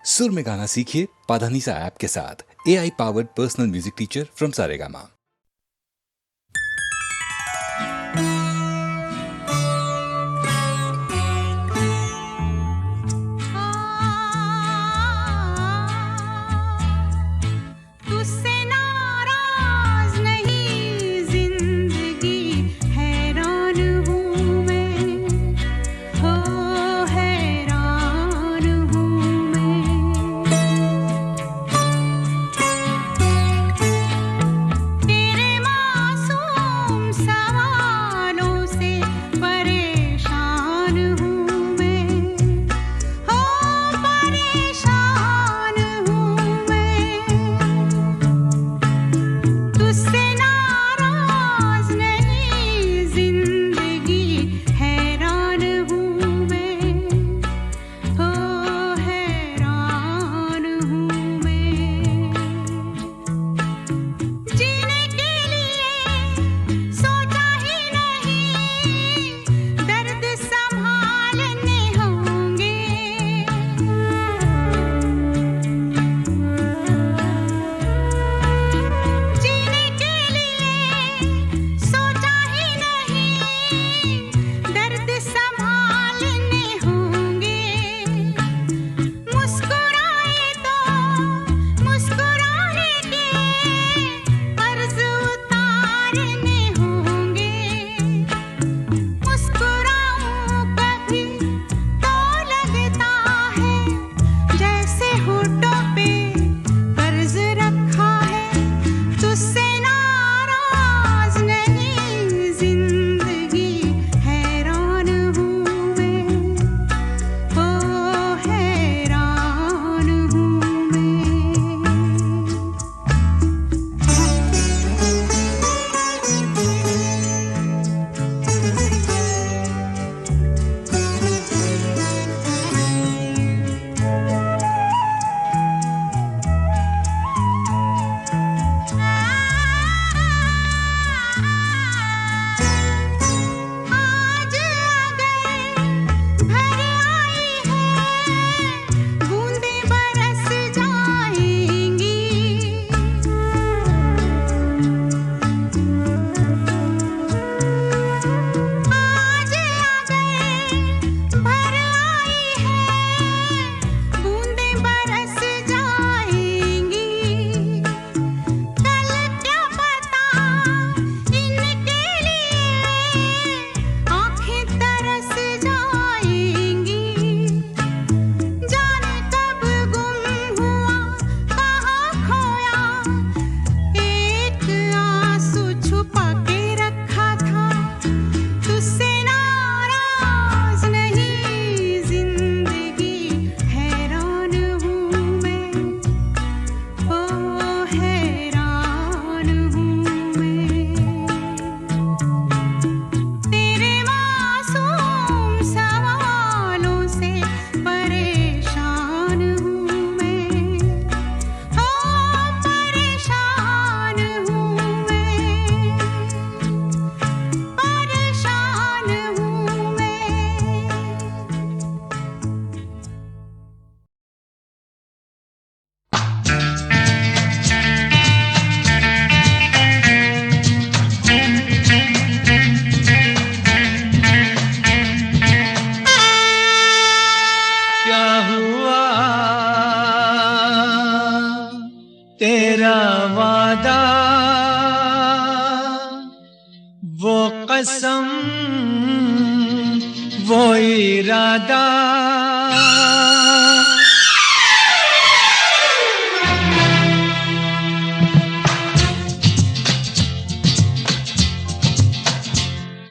सुर में गाना सीखिए पाधानीसा ऐप के साथ। AI powered personal music teacher from Saregama. तेरा वादा वो कसम वो इरादा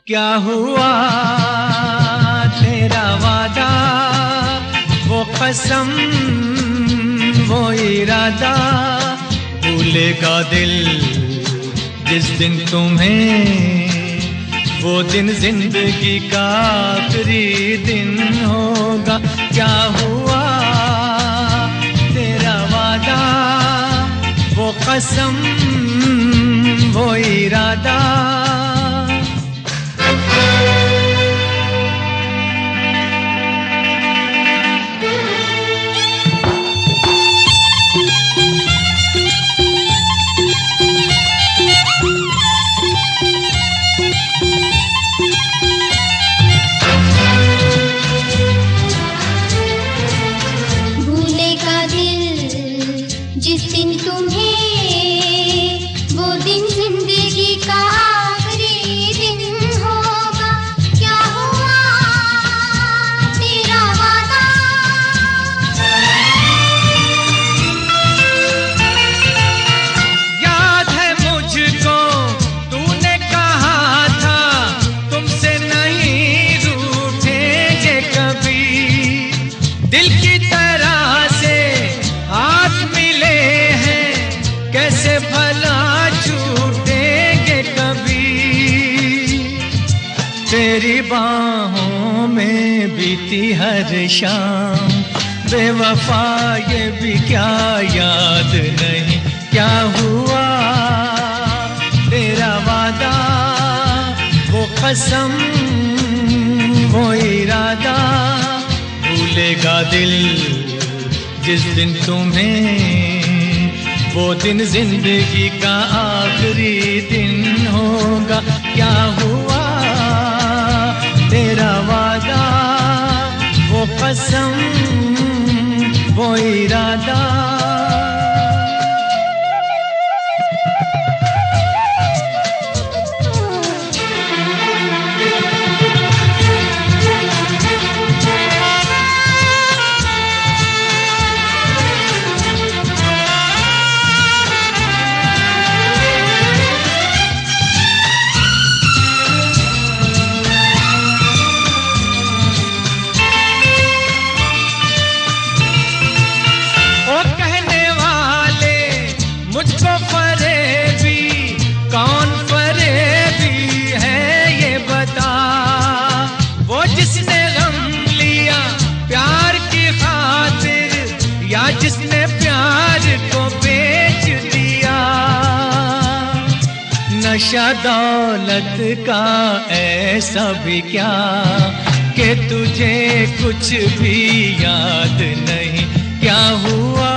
क्या हुआ तेरा वादा वो कसम वो इरादा भूलेगा दिल जिस दिन तुम्हें वो दिन जिंदगी का आखिरी दिन होगा। क्या हुआ तेरा वादा वो कसम वो इरादा तेरी बाहों में बीती हर शाम, बेवफा ये भी क्या याद नहीं क्या हुआ, तेरा वादा वो कसम वो इरादा, भूलेगा दिल जिस दिन तुम्हें, वो दिन जिंदगी का आखिरी दिन होगा। क्या हुआ तेरा वादा वो कसम वो इरादा। जिसने प्यार को बेच दिया, नशा दौलत का ऐसा भी क्या कि तुझे कुछ भी याद नहीं क्या हुआ,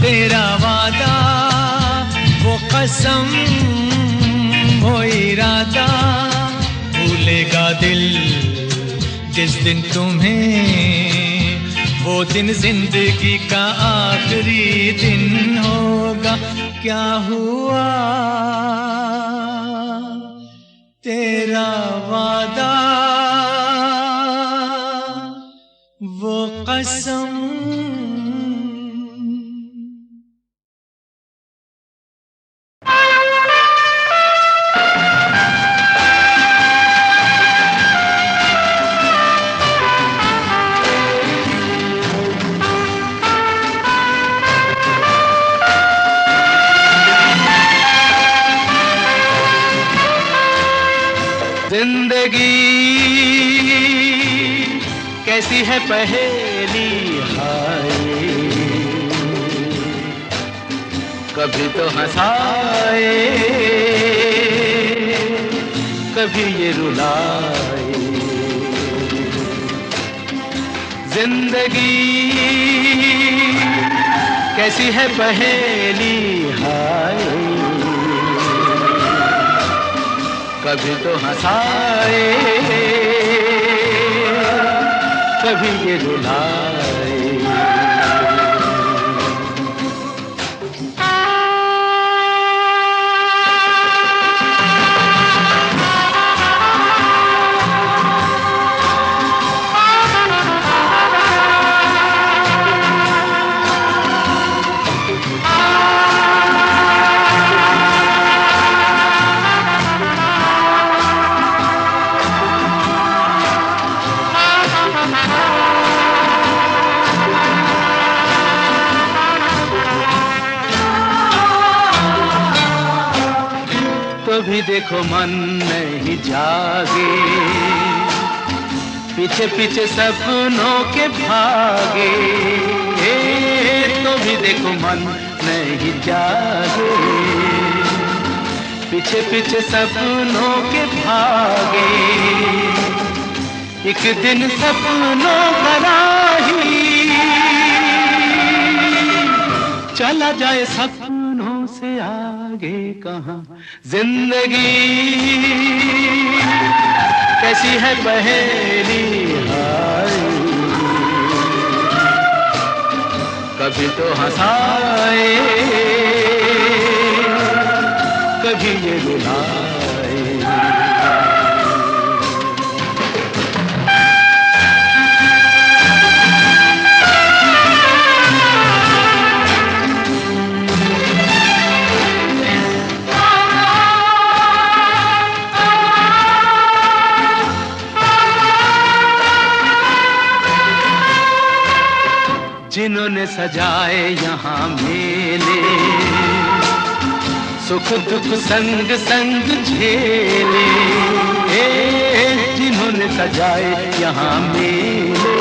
तेरा वादा वो कसम वो इरादा, भूलेगा दिल जिस दिन तुम्हें, वो दिन जिंदगी का आखिरी दिन होगा। क्या हुआ तेरा वादा वो कसम। जिंदगी कैसी है पहेली हाय, कभी तो हंसाए कभी ये रुलाए, जिंदगी कैसी है पहेली हाय, कभी तो हंसाए कभी ये रुलाए। भी देखो मन नहीं जागे, पीछे पीछे सपनों के भागे, तो भी देखो मन नहीं जागे, पीछे पीछे सपनों के भागे, एक दिन सपनों का राही चला जाए सपनों से आगे कहाँ। जिंदगी कैसी है पहेली हाय, कभी तो हंसाए कभी ये रुलाए। जिन्होंने सजाए यहाँ मेले, सुख दुख संग संग झेले, उन्होंने सजाए यहाँ मेले,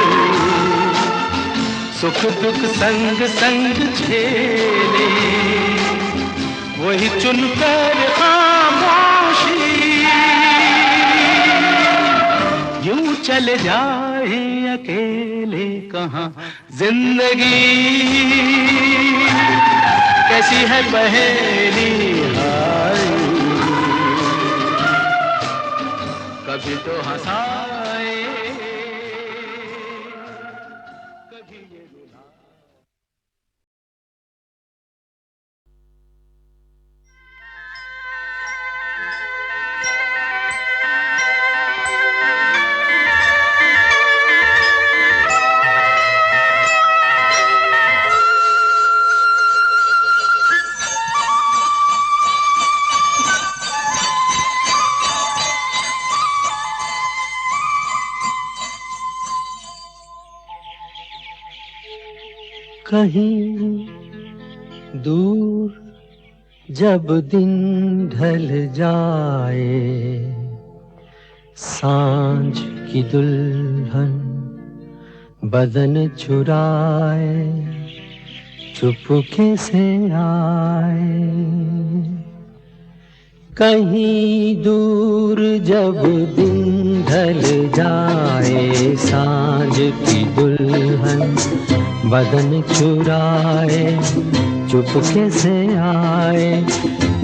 सुख दुख संग संग झेले, वही चुनकर खामोशी यूं चले जाए अकेले कहाँ। जिंदगी कैसी है पहेली, हाय कभी तो हंसाए कभी ये रुलाए। कहीं दूर जब दिन ढल जाए, सांझ की दुल्हन बदन चुराए चुपके से आए। कहीं दूर जब दिन ढल जाए, सांझ की दुल्हन बदन चुराए चुपके से आए।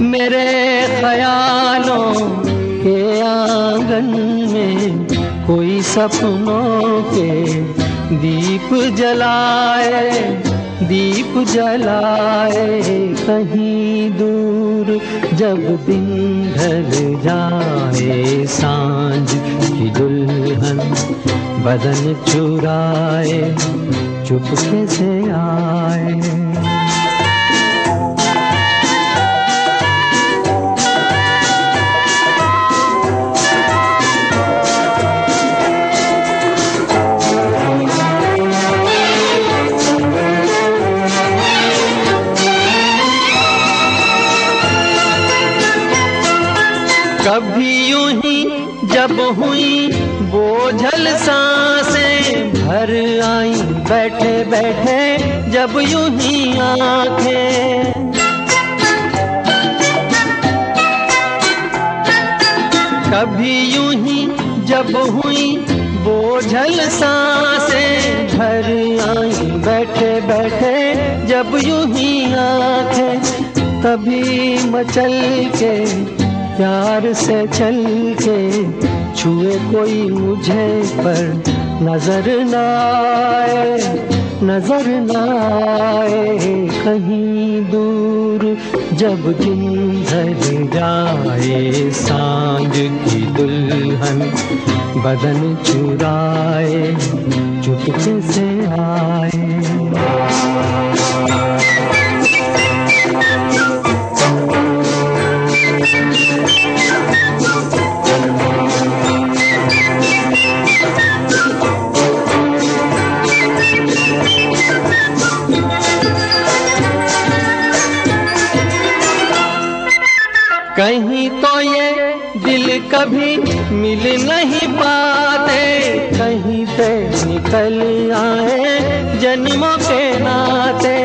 मेरे ख्यालों के आंगन में कोई सपनों के दीप जलाए, दीप जलाए। कहीं दूर जब दिन ढल जाए, सांझ की दुल्हन बदन चुराए चुपके से आए। कभी यूं ही जब हुई बोझल सांसें भर आई, बैठे बैठे जब यूं ही आंखें। कभी यूं ही जब हुई बोझल सांसें भर आई, बैठे बैठे जब यूं ही आंखें। तभी मचल के प्यार से चल के छुए कोई मुझे पर नजर न आए, नजर न आए। कहीं दूर जब दिन ढल जाए, सांझ की दुल्हन बदन चुराए चुपके से आए। कहीं तो ये दिल कभी मिल नहीं पाते, कहीं से निकल आए जन्मों के नाते।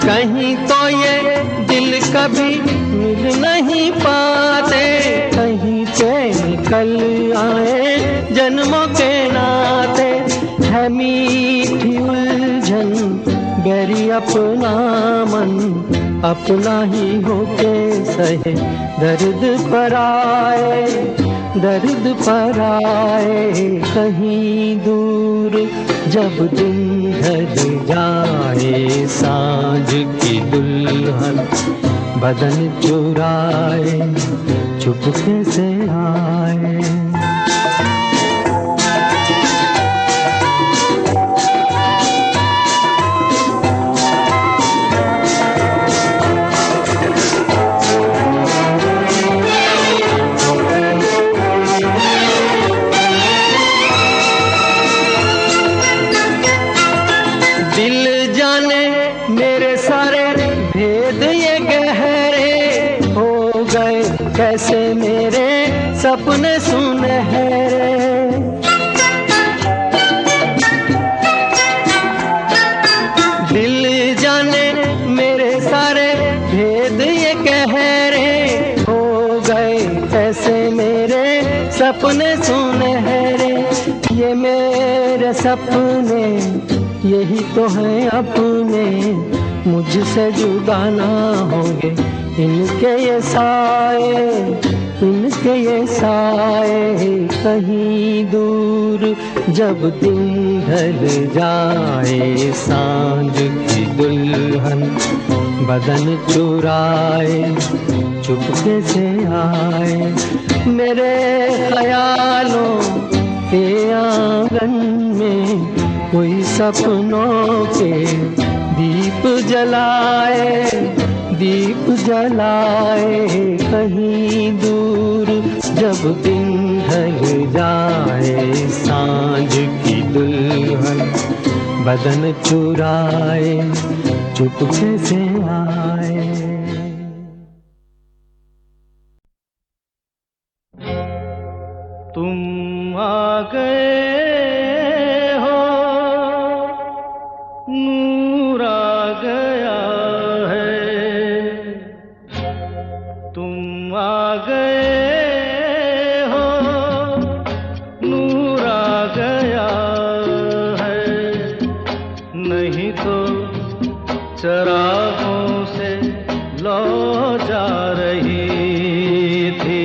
कहीं तो ये दिल कभी मिल नहीं पाते, कहीं से निकल आए जन्मों के नाते। है मीठी उलझन गैरी अपना मन, अपना ही होके सहे दर्द पर आए, दर्द पर आए। कहीं दूर जब दिन ढल जाए, सांझ की दुल्हन बदन चुराए चुपके से आए। दिल जाने मेरे सारे भेद ये गहरे, हो सपने सुनहरे। दिल जाने मेरे सारे भेद ये कह रहे, हो गए ऐसे मेरे सपने सुनहरे। ये मेरे सपने यही तो हैं अपने, मुझसे जुदा ना होंगे इनके ये साए, इनके ये साए। कहीं दूर जब दिन ढल जाए, सांझ की दुल्हन बदन चुराए, चुपके से आए मेरे ख्यालों के आंगन में, कोई सपनों के दीप जलाए, दीप जलाए। कहीं दूर जब दिन ढल जाए, सांझ की दुल्हन बदन चुराए, चुपके से आए। तुम आ गए हो, नूर आ गया है। तुम आ गए हो, नूर आ गया है। नहीं तो चरागों से लौ जा रही थी।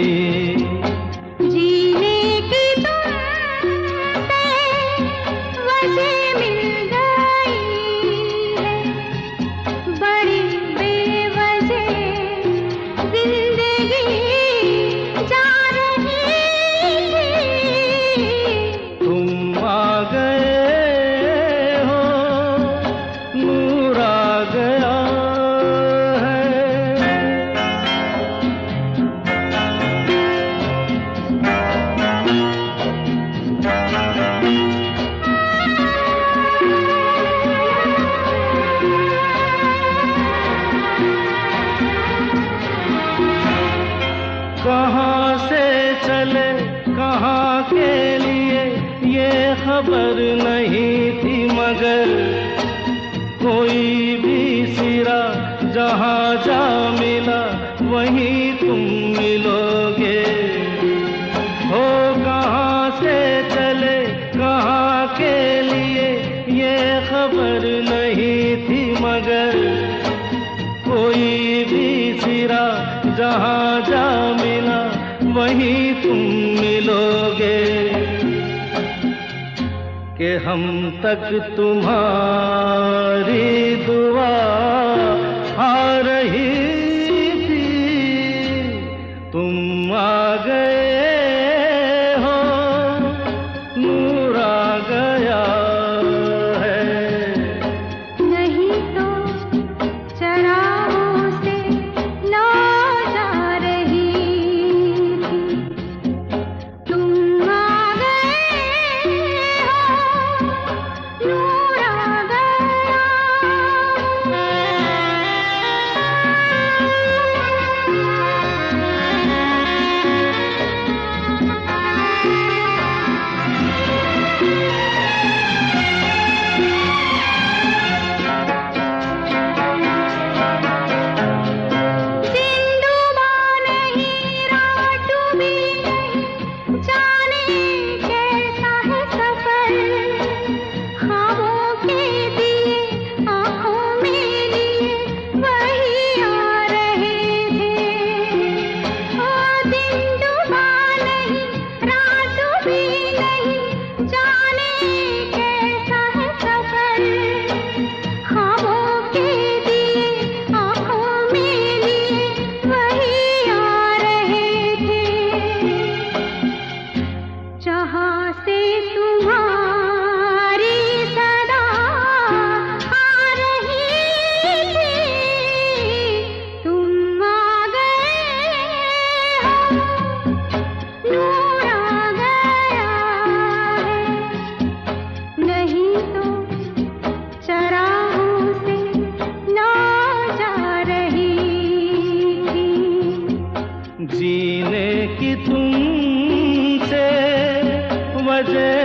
कहाँ से चले कहाँ के लिए ये खबर नहीं थी, मगर कोई भी सिरा जहाँ जा मिला वहीं तुम मिलोगे। हो कहाँ से चले कहाँ के लिए ये खबर नहीं थी, मगर कोई भी सिरा जहाँ जा मिला वहीं तुम मिलोगे। कि हम तक तुम्हारी दुआ आ रही थी, तुम आ गए हो, नूर आ गया है। नहीं तो चरागों से लौ जा रही थी। तुम आ गए हो, नूर आ गया।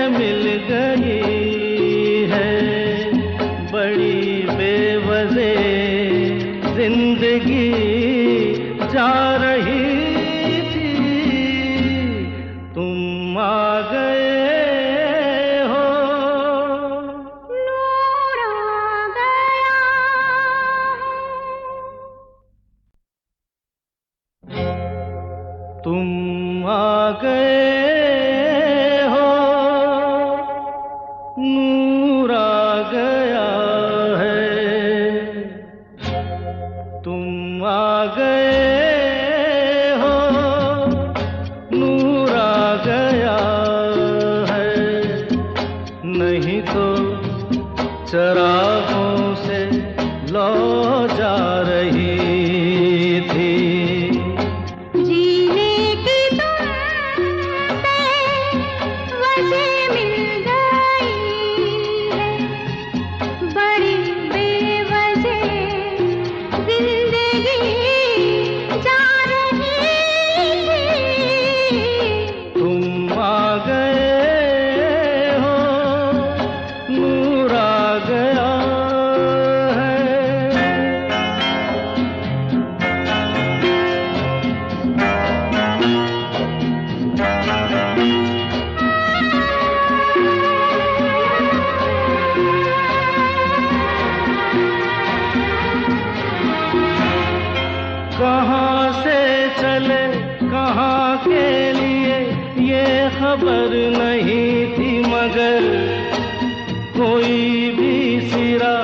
मिल गई है बड़ी बेवजह जिंदगी जा रही थी, तुम आ गए हो। नूर आ गया। तुम आ गए हो, नूर आ गया है। तुम आ गए हो, नूर आ गया है। नहीं तो चरागों से लौ जा रही थी। जीने की तुमसे वजह मिल गई है बड़ी बेवजह जिंदगी जा रही है। तुम आ गए हो, नूर आ गया है। कहाँ से चले कहाँ के लिए ये खबर नहीं थी, मगर कोई भी सिरा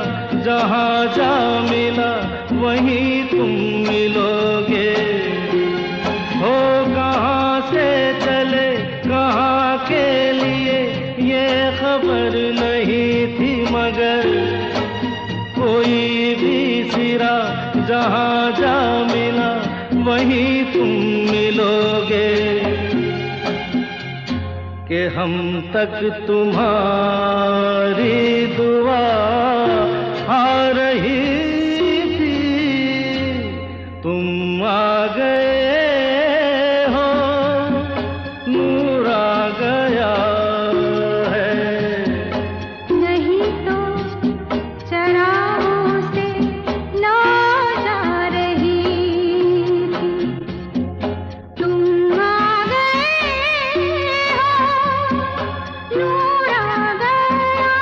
जहाँ जा मिला वहीं तुम मिलोगे। हो कहाँ से चले कहाँ के लिए ये खबर नहीं थी, मगर कोई भी सिरा जहाँ जा मिला वहीं तुम मिलोगे। कि हम तक तुम्हारी दुआ आ रही थी, तुम आ गए हो, नूर आ गया है। नहीं तो चरागों से लौ जा रही थी। तुम आ गए हो, नूर आ गया।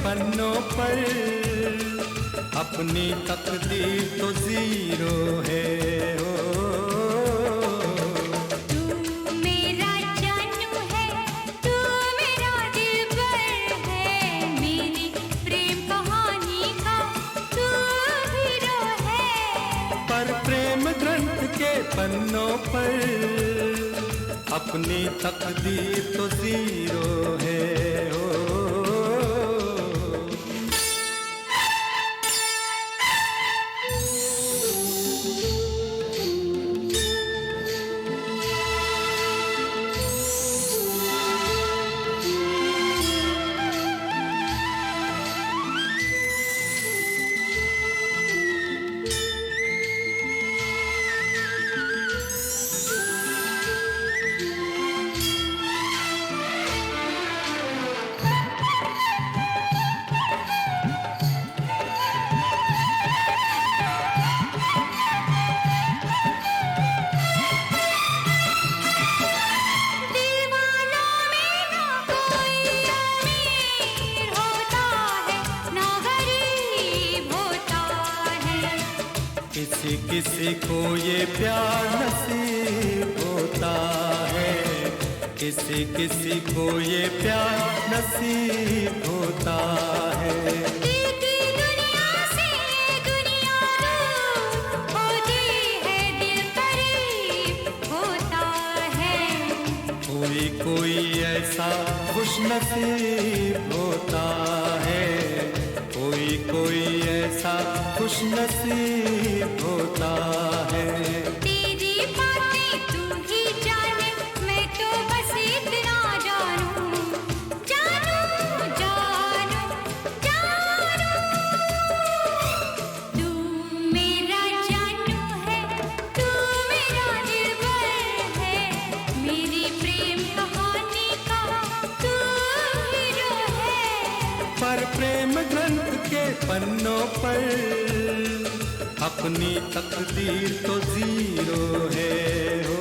पन्नों पर अपनी तकदीर तो जीरो है हो। तू मेरा जानू है, तू मेरा दिलबर है, मेरी प्रेम कहानी का तू हीरो है। पर प्रेम ग्रंथ के पन्नों पर अपनी तकदीर तो जीरो है हो। किसी किसी को ये प्यार नसीब होता है, किसी किसी को ये प्यार नसीब होता है। दुनिया से दुनिया दूर होती है, दिल करीब होता है। कोई कोई ऐसा खुश नसीब होता है, कोई कोई ऐसा खुश नसीब होता है। तेरी बातें तू ही जाने, मैं तो बस इतना जानू, जानू जानू जानू। तू मेरा जानू है, तू मेरा दिलबर है, मेरी प्रेम कहानी का तू हीरो है। पर प्रेम ग्रंथ के पन्नों पर अपनी तकदीर तो जीरो है हो।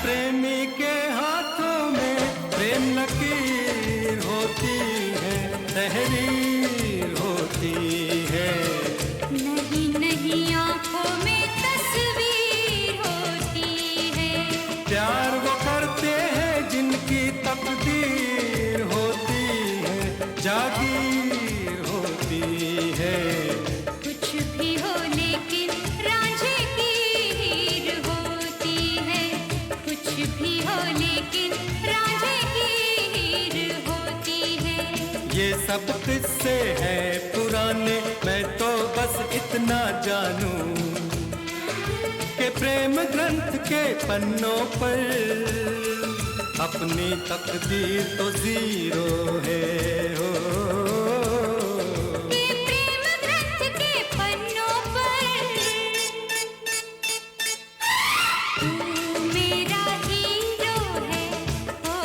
प्रेमी के हाथों में प्रेम लकीर होती है, तहरीर होती है। नहीं नहीं आंखों में तस्वीर होती है। प्यार वो करते हैं जिनकी तकदीर होती है, जागीर होती है। कुछ भी हो लेकिन रांझे की हीर होती है, कुछ भी हो लेकिन रांझे की हीर होती है। ये सब किस्से हैं पुराने, मैं तो बस इतना जानूं कि प्रेम ग्रंथ के पन्नों पर अपनी तकदीर तो जीरो है हो। ये प्रेम ग्रंथ के पन्नों पर तू मेरा हीरो है ओ।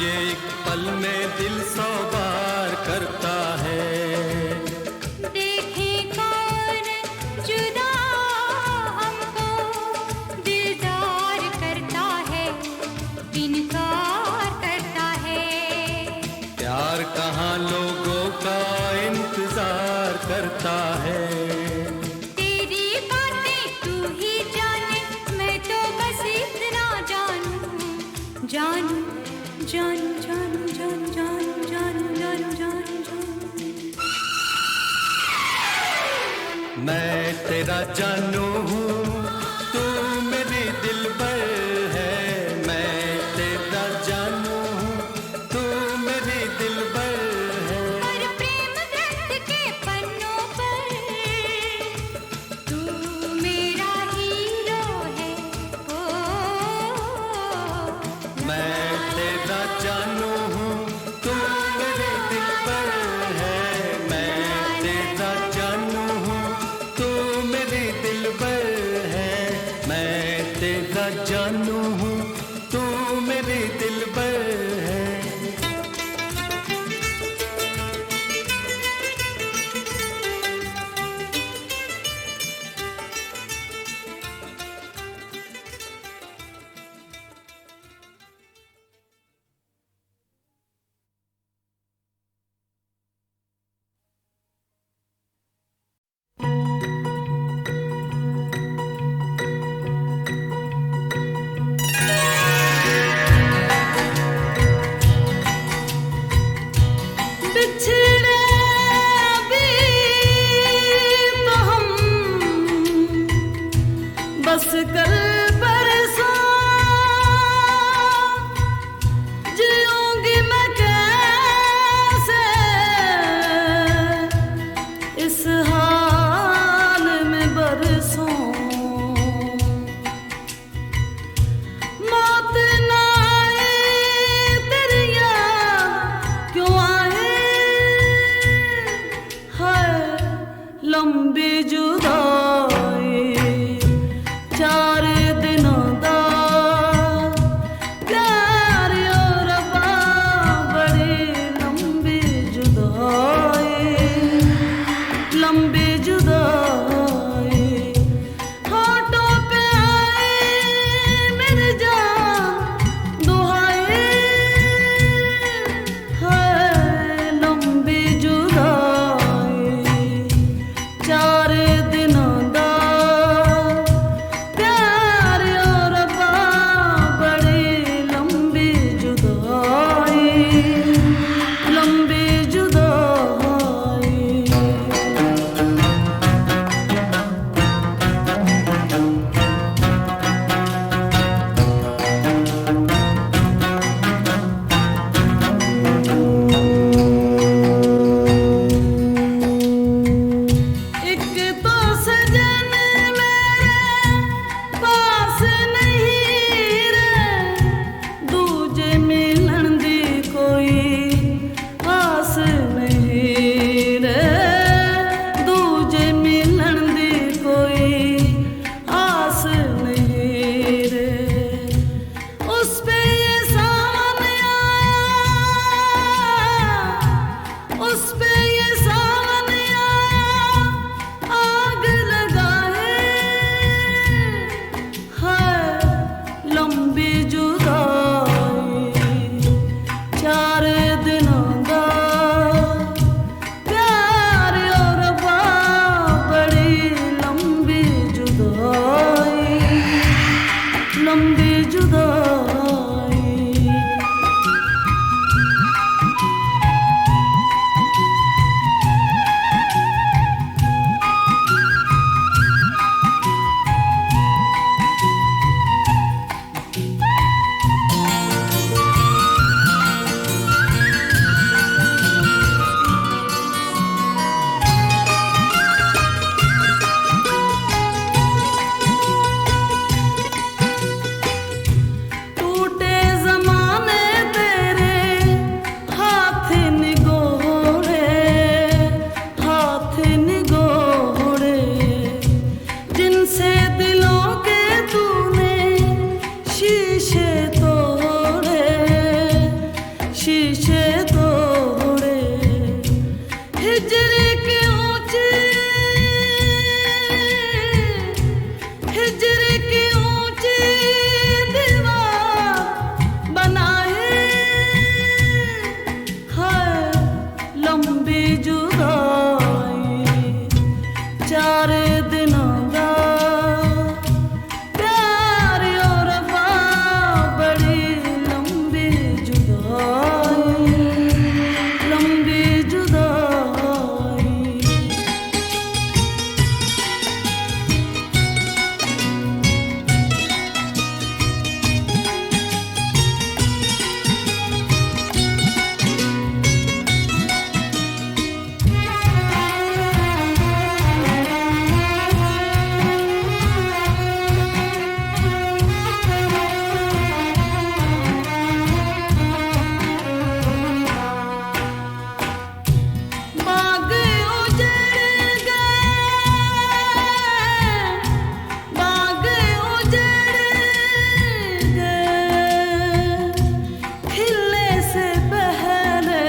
ये एक पल में दिल 100 बार करता है। देखे कौन जुदा हमको दिलदार करता है, इनकार करता है। प्यार कहाँ लोगों का इंतजार करता है। तेरी बातें तू ही जाने, मैं तो बस इतना जानूं, जानूं, जानूं, जानूं, जानूं, जानूं, जानूं, जानूं, जानूं, जानूं। मैं तेरा जानू हूँ, तू मेरी दिलबर है। मैं तेरा जानू हूँ, तू मेरी दिलबर है। और प्रेम ग्रंथ के पन्नों पर तू मेरा हीरो है। ओ मैं तेरा जानू हूँ, तू मेरी दिलबर है। मैं तेरा जानू हूँ, तू मेरी दिलबर है। मैं तेरा जानू हूँ, तू मेरी दिलबर है। बिछड़े अभी तो हम बस कल परसों, जीऊंगी मैं कैसे इस हाल में बरसों। मौत ना आए तेरी याद क्यों आए, है लंबी जुदाई 4 दिनों दा प्यार और रब्बा, बड़ी लंबी जुदाई, लंबी जुदाई। होठों पे आए मेरी जान दुहाई, है लंबी जुदाई 4 दिनों दा प्यार और रब्बा, बड़ी लंबी जुदाई, लंबी जुदाई। एक चार दिनों दा प्यार और वफा बड़ी लंबी जुदाई, लंबी जुदाई। बाग उजड़ गए, बाग उजड़ गए, खिलने से पहले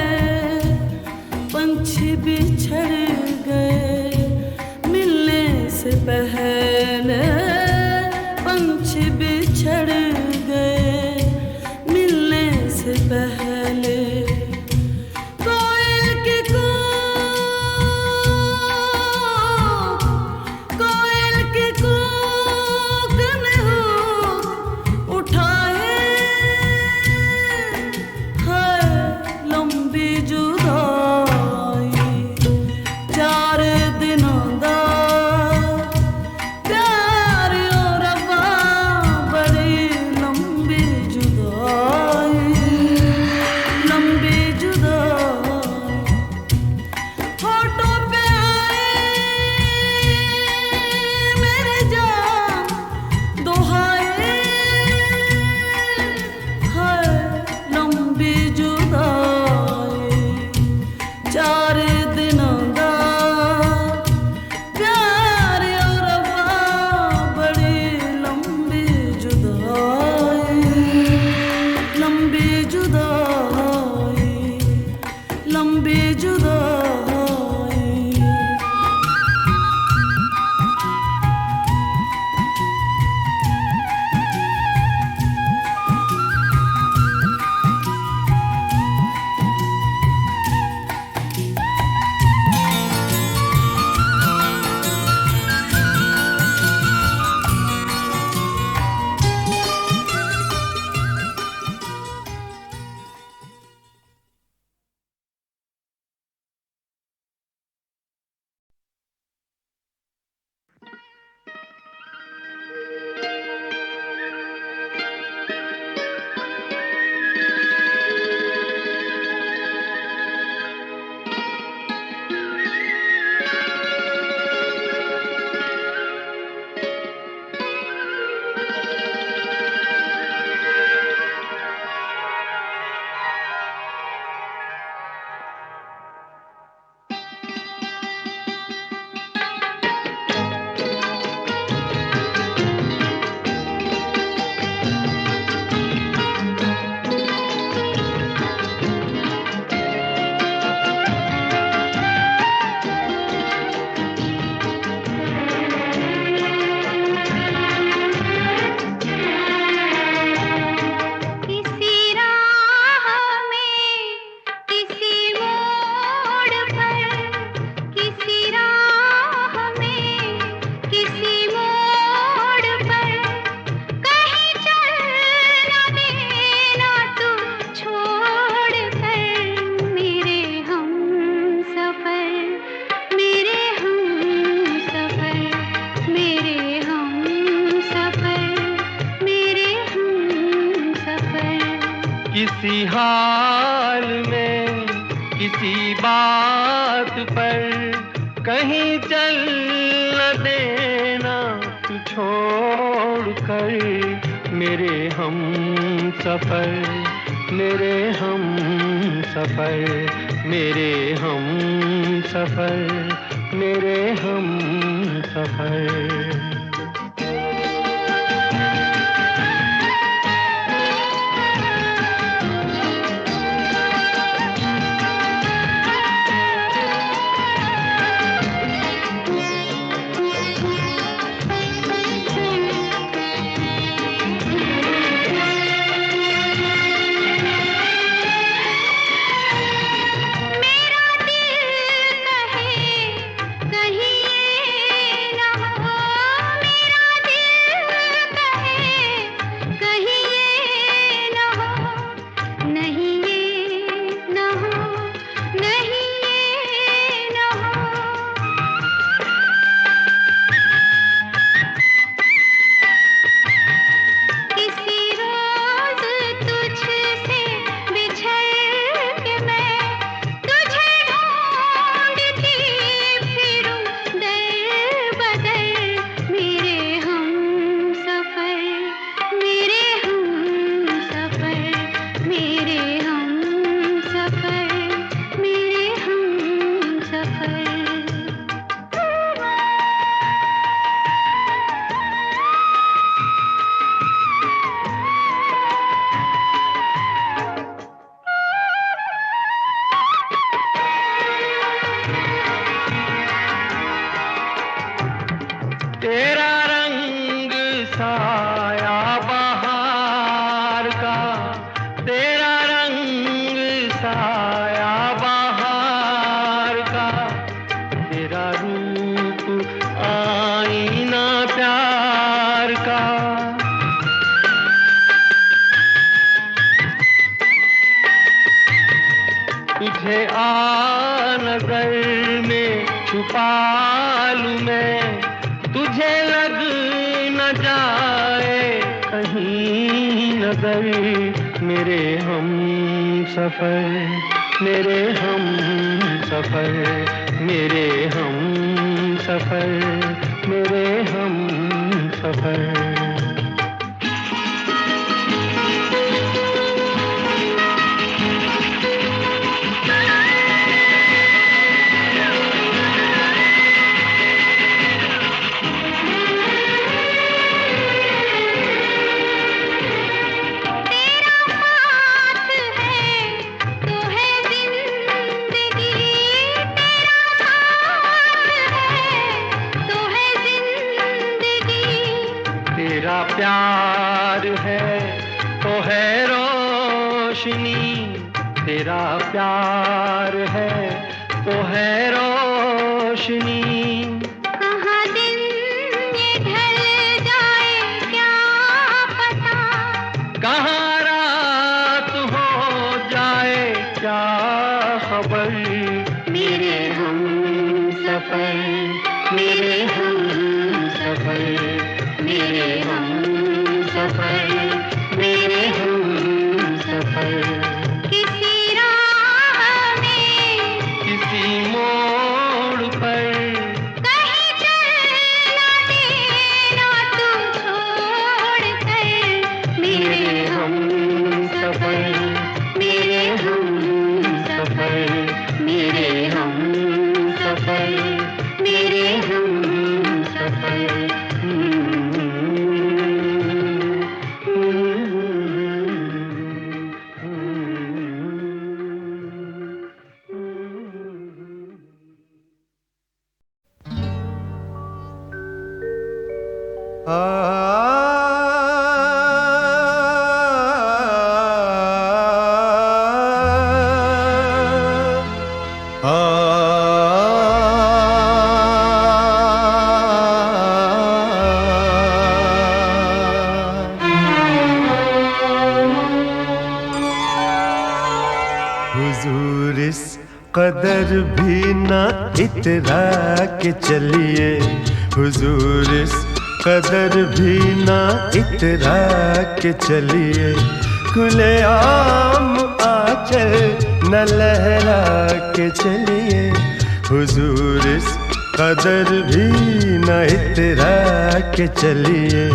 पंछी बिछड़ गए, मिलने से पहले पंछी बिछड़ गए, मिलने से पहले। कोयल की कूक, कोयल की कूक ने हुक उठाए, है लंबी जुदाई। चार दिनों दा प्यार और वफा बड़ी लंबी जुदाई, लंबी जुदाई। होठों पे आए मेरे जान दुहाए, है लंबी जुदाई। चार दिनों दा प्यार और वफा बड़ी लंबी जुदाई, लंबी जुदाई, लंबी जुदाई। किसी राह में, किसी मोड़ पर, किसी राह में, किसी मोड़ पर, कहीं चल न देना तू छोड़ कर, मेरे हमसफर, मेरे हमसफर, मेरे हमसफर, मेरे हमसफर। किसी हाल में किसी बात पर कहीं चल न देना तू छोड़ कर, मेरे हम सफर, मेरे हम सफर, मेरे हम सफर, मेरे हम सफर। मेरा दिल कहे कहीं ये तेरा रंग साया बहार का, तेरा रंग साया बहार का, तेरा रूप आईना प्यार का। तुझे आ नजर में छुपा लूं मैं, तुझे लग न जाए कहीं नजर। मेरे हम सफर, मेरे हम सफर, मेरे हम सफर, मेरे हम सफर। तेरा प्यार है तो है रोशनी, तेरा प्यार है तो है रोशनी। कहाँ दिन ये ढल जाए क्या पता, कहाँ रात हो जाए क्या खबर। मेरे हम सफर, मेरे हम सफर, मेरे हम सफर, मेरे हम सफर। किसी राह में, किसी मोड़ पर, कहीं चल ना देना तू छोड़ कर। मेरे हम सफर, मेरे हम सफर, मेरे हम सफर, मेरे हम सफर। हुजूर इस कदर भी ना इतरा के चलिए, हुजूर इस कदर भी ना इतरा के चलिए। खुले आम आंचल न लहरा के चलिए, हुजूर इस कदर भी न इतरा के चलिए।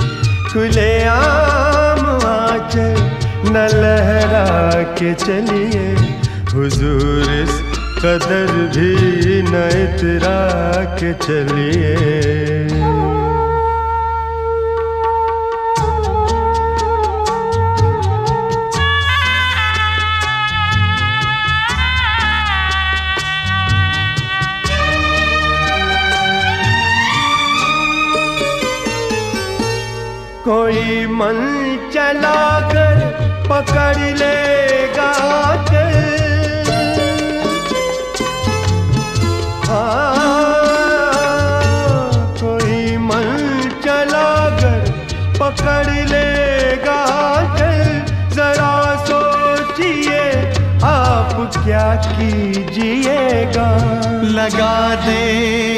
खुले आम आंचल न लहरा के चलिए, हुजूर इस कदर भी न इतरा के चलिए। कोई मन चला कर पकड़ लेगा चल, कोई मन चला कर पकड़ लेगा चल। जरा सोचिए आप क्या कीजिएगा। लगा दे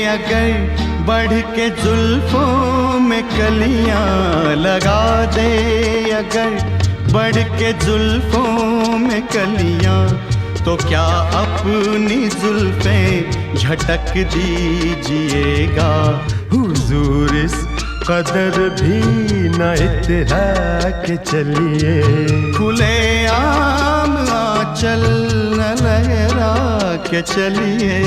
अगर बढ़ के जुल्फों में कलियां, लगा दे अगर बढ़ के जुल्फों में कलियां, तो क्या अपनी जुल्फें झटक दीजिएगा। हुजूर इस कदर भी न इतरा के चलिए, खुले आम आंचल न लहरा के चलिए।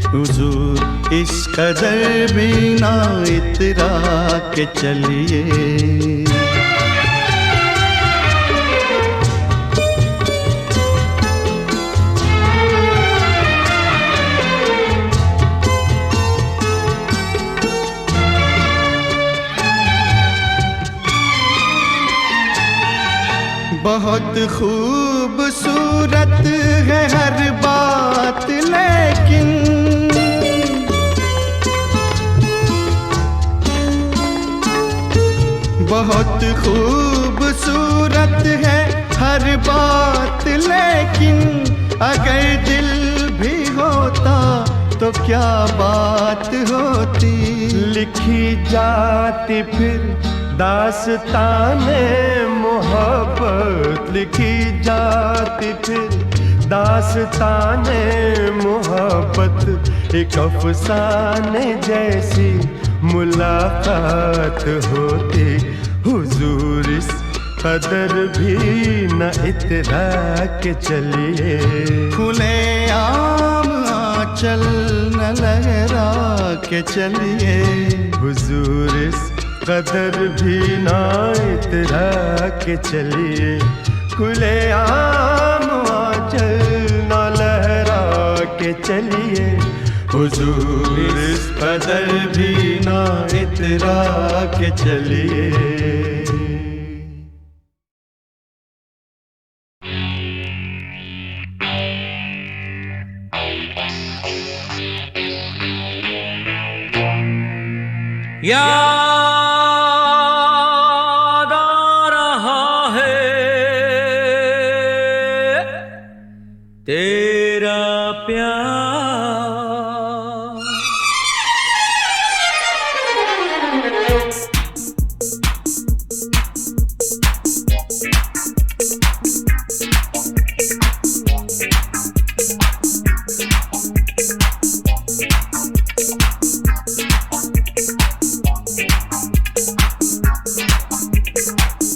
हुजूर इस कदर भी ना इतरा के चलिए। बहुत खूबसूरत है हर बात लेकिन बहुत खूबसूरत है हर बात लेकिन अगर दिल भी होता तो क्या बात होती। लिखी जाती फिर दास्ताने मोहब्बत, लिखी जाती फिर दास्ताने मोहब्बत। एक अफसाने जैसी मुलाकात होती। हुजूर इस कदर भी न इतरा के चलिए, खुले आम आंचल न लहरा के चलिए। हुजूर इस कदर भी न इतरा के चलिए, खुले आम आंचल न लहरा के चलिए। हुजूर इस कदर भी न इतरा के चलिए। याद आ रहा है तेरा प्यार,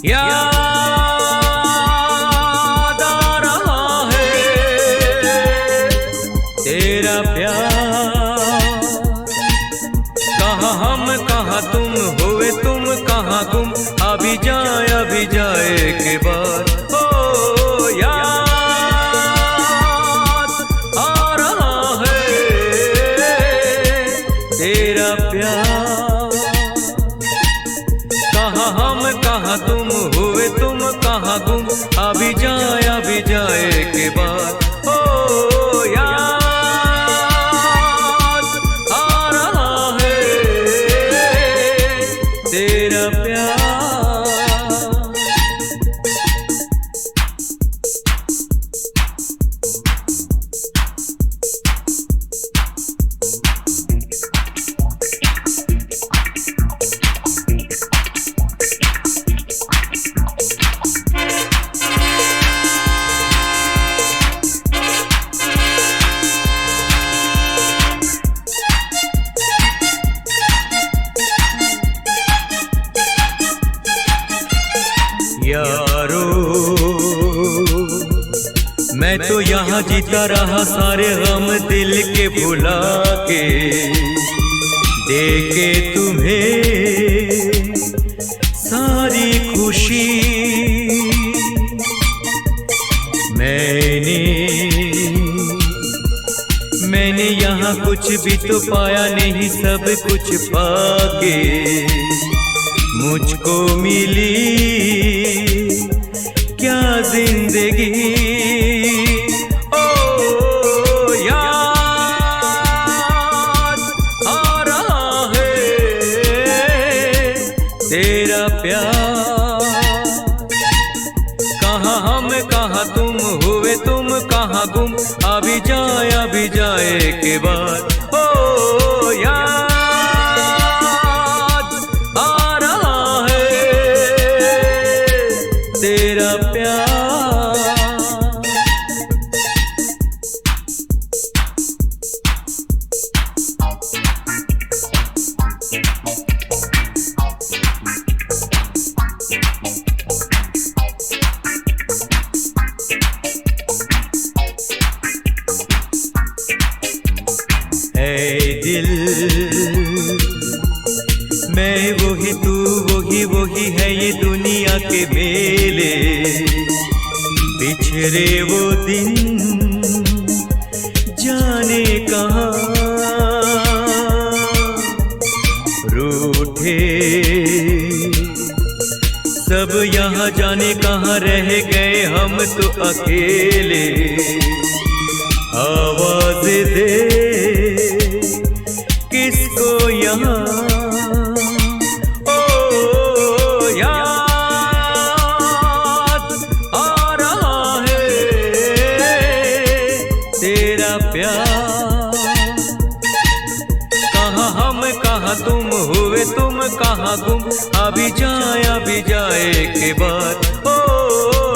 याद आ रहा है तेरा प्यार। कहाँ हम कहाँ तुम हुए तुम कहाँ गुम, अभी जाए के बाद। ओ याद आ रहा है तेरा प्यार। कहाँ हम कहाँ तुम हुए तुम कहाँ गुम, अभी जाए के बाद। ओ याद आ रहा है तेरा प्यार। यारो मैं तो यहाँ जीता रहा सारे गम दिल के भुला के, देके तुम्हें सारी खुशी। मैंने यहाँ कुछ भी तो पाया नहीं, सब कुछ पाके मुझको मिली क्या जिंदगी। ओ याद आ रहा है तेरा प्यार। कहाँ हम कहाँ तुम हुए तुम कहाँ गुम, अभी जाए के बाद। ओ याद आ रहा है तेरा प्यार। दिल मैं वही तू वही है ये दुनिया के मेले। बिछड़े वो दिन जाने कहाँ, रूठे सब यहाँ जाने कहाँ रह गए हम तो अकेले। आवाज दे किसको यहाँ, ओ याद आ रहा है तेरा प्यार। कहाँ हम कहाँ तुम हुए तुम कहाँ गुम, अभी जाए के बाद ओ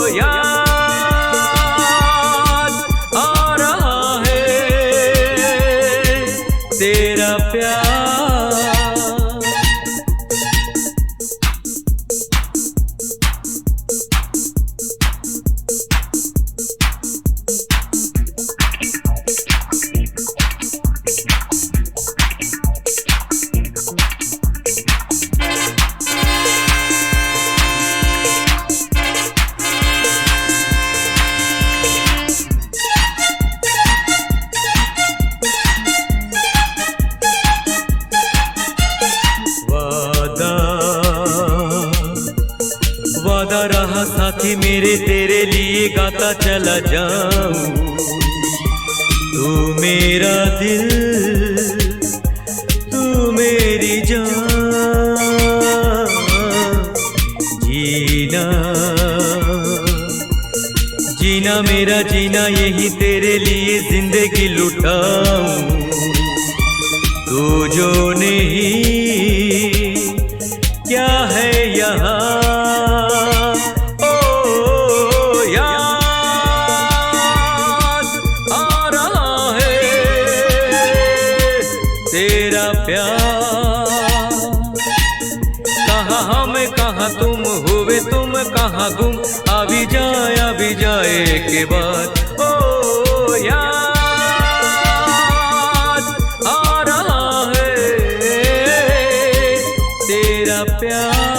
याद आ रहा है तेरा प्यार। वादा रहा साथी मेरे तेरे लिए गाता चला जाऊं। तू मेरा दिल तू मेरी जान, जीना जीना मेरा जीना यही तेरे लिए जिंदगी लुटाऊं। तू जो नहीं क्या है यहाँ, तेरा प्यार। कहाँ हम कहाँ तुम हुए तुम कहाँ गुम, अभी जाए के बाद ओ याद आ रहा है तेरा प्यार।